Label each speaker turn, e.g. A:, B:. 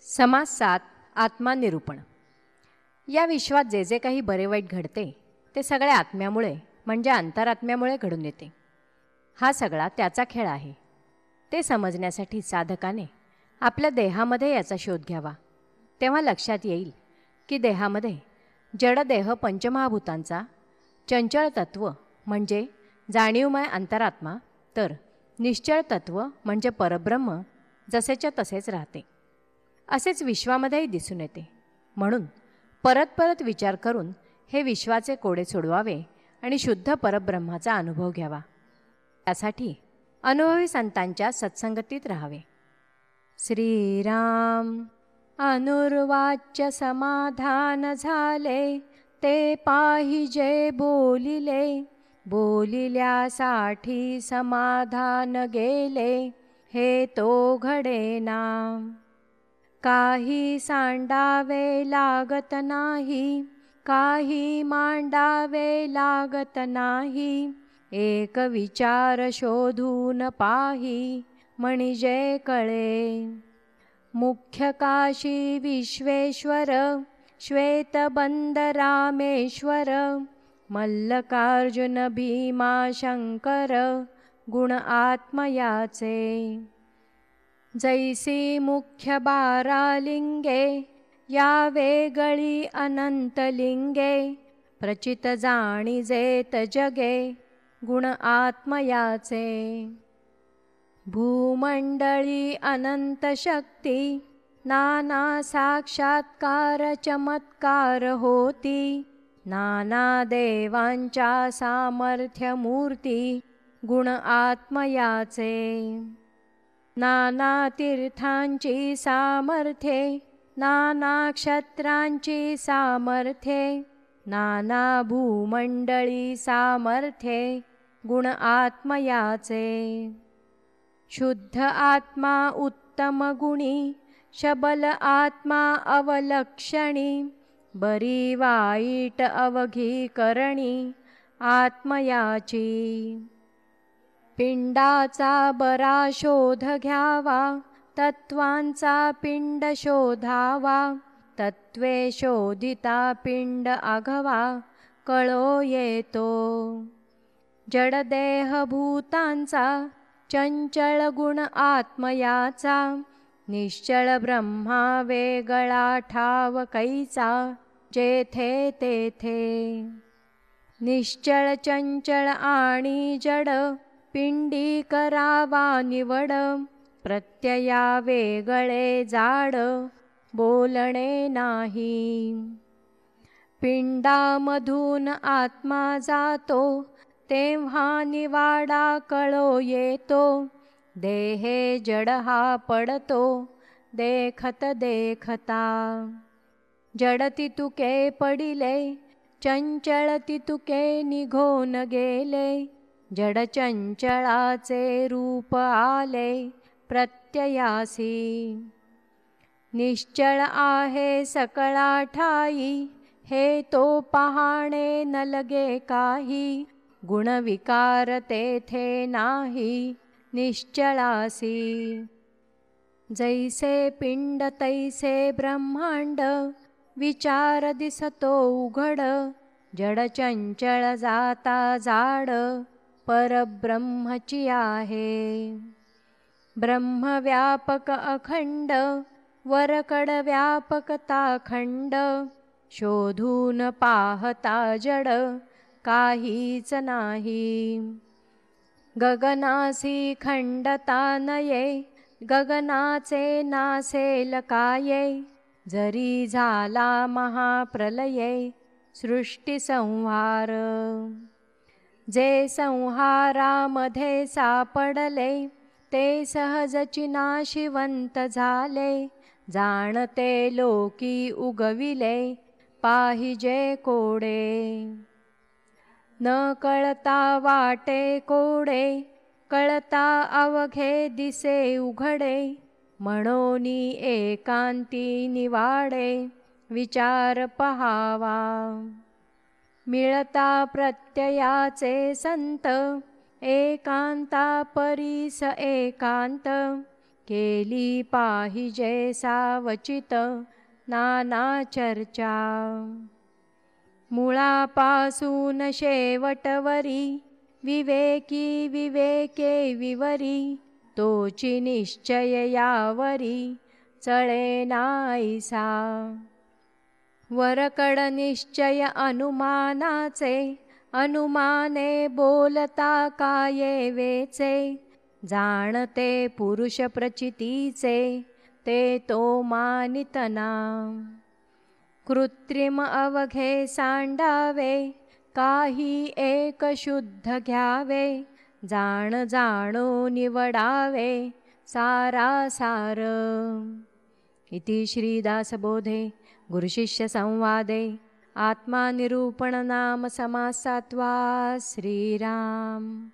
A: समास 7 आत्मानिरूपण. या विश्वात जे जे काही बरे वाईट घडते ते सगळे आत्म्यामुळे म्हणजे अंतरात्म्यामुळे घडून येते. हा सगळा त्याचा खेळ आहे. ते समजण्यासाठी साधकाने आपल्या देहामध्ये याचा शोध घ्यावा. तेव्हा लक्षात येईल की देहामध्ये जडदेह पंचमहाभूतांचा चंचळ तत्व म्हणजे जाणीवमय अंतरात्मा, तर निश्चळ तत्व म्हणजे परब्रह्म जसेच्या तसेच राहते. असेच विश्वामध्येही दिसून येते. म्हणून परत परत विचार करून हे विश्वाचे कोडे सोडवावे आणि शुद्ध परब्रह्माचा अनुभव घ्यावा. त्यासाठी अनुभवी संतांच्या सत्संगतीत राहावे. श्रीराम. अनुर्वाच्य समाधान झाले, ते पाहिजे बोलिले. बोलिल्यासाठी समाधान गेले, हे तो घडेना. काही सांडावे लागत नाही, काही मांडावे लागत नाही. एक विचार शोधून पाही, म्हणजे कळे. मुख्य काशी विश्वेश्वर, श्वेतबंद रामेश्वर. मल्लकार्जुन भीमा शंकर, गुण आत्मयाचे. जैसी मुख्य बारालिंगे, या वेगळी अनंतलिंगे. प्रचित जाणीजेत जगे, गुण आत्मयाचे. भूमंडळी अनंत शक्ती, नाना साक्षात्कार चमत्कार होती. नाना देवांच्या सामर्थ्य मूर्ती, गुण आत्मयाचे. नाना तीर्थांची सामर्थ्ये, नाना क्षत्रांची सामर्थ्ये. नाना भूमंडळी सामर्थ्ये, गुण आत्मयाचे. शुद्ध आत्मा उत्तम गुणी, शबल आत्मा अवलक्षणी. बरी वाईट अवघी करणी, आत्मयाची. पिंडाचा बरा शोध घ्यावा, तत्वांचा पिंड शोधावा. तत्वे शोधिता पिंड आघवा, कळो येतो. जडदेह भूतांचा, चंचळ गुण आत्मयाचा. निश्चळ ब्रह्मा वेगळा ठाव कैचा, जेथे तेथे. निश्चळ चंचळ आणि जड, पिंडी करावा निवड. प्रत्यया वेगळे जाड, बोलणे नाही. पिंडामधून आत्मा जातो, तेव्हा निवाडा कळो येतो. देहे जड हा पडतो, देखत देखता. जड तितुके पडिले, चंचळ तितुके निघून गेले. जड चंचळाचे रूप आले, प्रत्ययासी. निश्चळ आहे सकळा ठाई, हे तो पहाणे न लगे काही. गुणविकार तेथे नाही, निश्चळासी. जैसे पिंड तैसे ब्रह्मांड, विचार दिसतो उघड. जड चंचळ जाता जाड, परब्रह्मची आहे. ब्रह्म व्यापक अखंड, वरकड व्यापकता खंड. शोधून पाहता जड, काहीच नाही. गगनासी खंडता नये, गगनाचे नासेल काये. जरी झाला महाप्रलये, सृष्टी संहार. जे संहारामध्ये सापडले, ते सहजची नाशिवंत झाले. जाणते लोकी उगविले, पाहिजे कोडे. न कळता वाटे कोडे, कळता अवघे दिसे उघडे. म्हणोनी एकांती निवाडे, विचार पहावा. मिळता प्रत्ययाचे संत, एकांता परीस एकांत. केली पाहिजे सावचित नाना चर्चा। मुळापासून शेवटवरी विवेकी विवेके विवरी, तोची निश्चय यावरी चळे नाईसा। वरकड निश्चय अनुमानाचे, अनुमाने बोलता काये वेचे। जाणते पुरुष प्रचितीचे, ते तो मानितना। कृत्रिम अवघे सांडावे, काही एक शुद्ध घ्यावे। जाण जाणो निवडावे, सारासार। इति श्रीदासबोधे गुरुशिष्य संवादे आत्मानिरूपण नाम समास 7वा। श्रीराम।